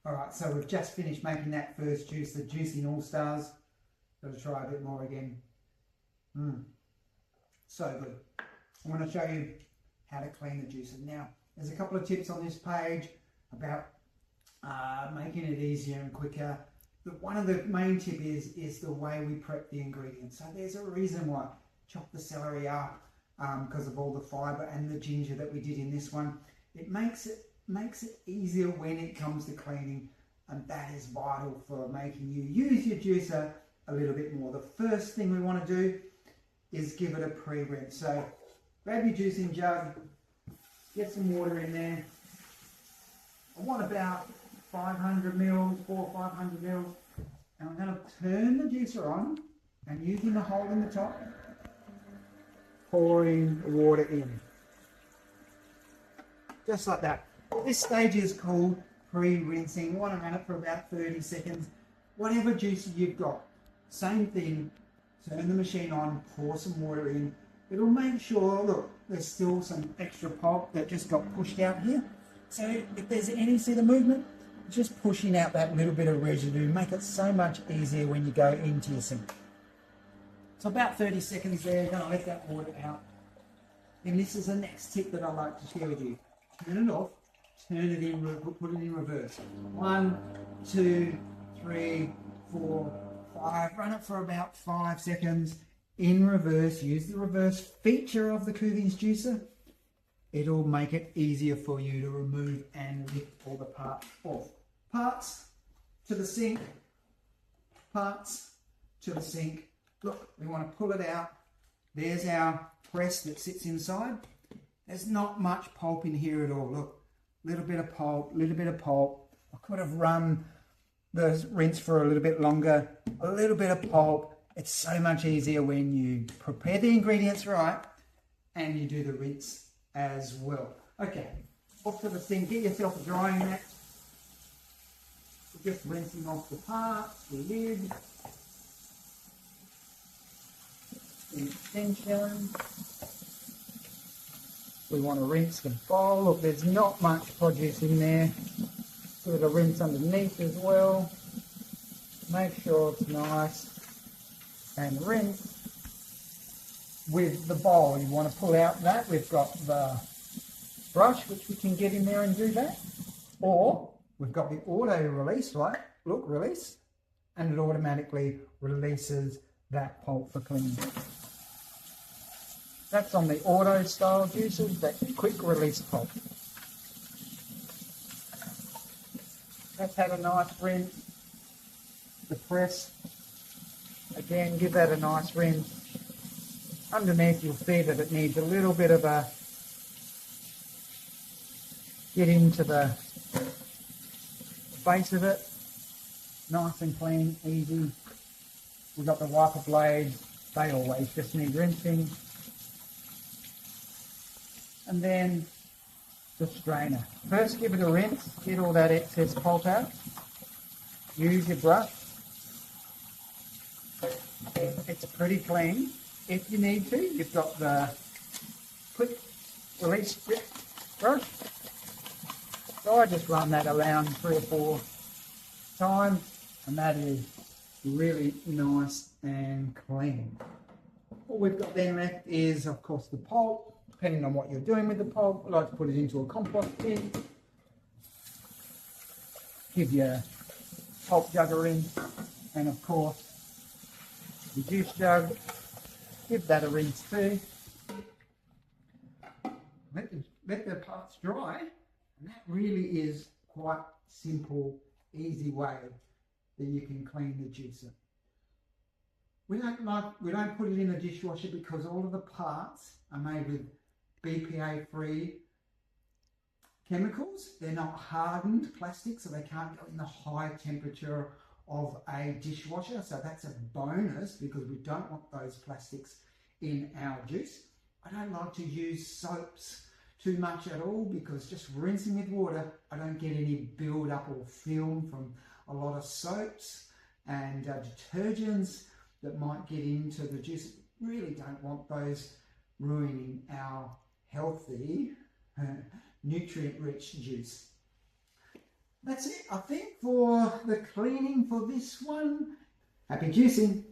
Alright, so we've just finished making that first juice, the Juicing All-Stars. Got to try a bit more again. So good. I'm going to show you how to clean the juicer. Now, there's a couple of tips on this page about making it easier and quicker. One of the main tips is the way we prep the ingredients. So there's a reason why. Chop the celery up because of all the fibre and the ginger that we did in this one. It makes it easier when it comes to cleaning, and that is vital for making you use your juicer a little bit more. The first thing we want to do is give it a pre-rinse. So grab your juicing jug, get some water in there. I want about 500 mils, 400 or 500 mils, and I'm going to turn the juicer on and using the hole in the top, pouring water in. Just like that. This stage is called pre-rinsing. You want to run it for about 30 seconds. Whatever juicer you've got, same thing, turn the machine on, pour some water in. It'll make sure, look, there's still some extra pulp that just got pushed out here. So if there's any sort of movement, just pushing out that little bit of residue, make it so much easier when you go into your sink. So about 30 seconds there, going to let that water out. And this is the next tip that I like to share with you. Turn it off, turn it in, put it in reverse. 1, 2, 3, 4, 5. Run it for about 5 seconds in reverse. Use the reverse feature of the Kuvings juicer. It'll make it easier for you to remove and lift all the parts off. Parts to the sink, parts to the sink. Look, we want to pull it out. There's our press that sits inside. There's not much pulp in here at all. Look, little bit of pulp, little bit of pulp. I could have run the rinse for a little bit longer. A little bit of pulp. It's so much easier when you prepare the ingredients right and you do the rinse as well. Okay, off to the sink. Get yourself a drying mat. Just rinsing off the parts, the lid, the extension. We want to rinse the bowl. Look, there's not much produce in there. Give it a rinse underneath as well. Make sure it's nice. And rinse with the bowl. You want to pull out that. We've got the brush, which we can get in there and do that. Or we've got the auto release, right? Look, release. And it automatically releases that pulp for cleaning. That's on the auto style juicers, that quick release pulp. That's had a nice rinse. The press, again, give that a nice rinse. Underneath you'll see that it needs a little bit of a get into the base of it. Nice and clean, easy. We've got the wiper blades, they always just need rinsing. And then the strainer. First give it a rinse, get all that excess pulp out. Use your brush. It's pretty clean. If you need to, you've got the quick release brush. So I just run that around 3 or 4 times, and that is really nice and clean. All we've got then left is, of course, the pulp. Depending on what you're doing with the pulp, I like to put it into a compost bin. Give your pulp jug a rinse, and of course, the juice jug, give that a rinse too. Let the parts dry, and that really is quite simple, easy way that you can clean the juicer. We don't put it in a dishwasher because all of the parts are made with BPA-free chemicals. They're not hardened plastic, so they can't go in the high temperature of a dishwasher. So that's a bonus because we don't want those plastics in our juice. I don't like to use soaps too much at all because just rinsing with water, I don't get any build up or film from a lot of soaps and detergents that might get into the juice. Really don't want those ruining our healthy, nutrient-rich juice. that's it, I think, for the cleaning for this one. Happy juicing!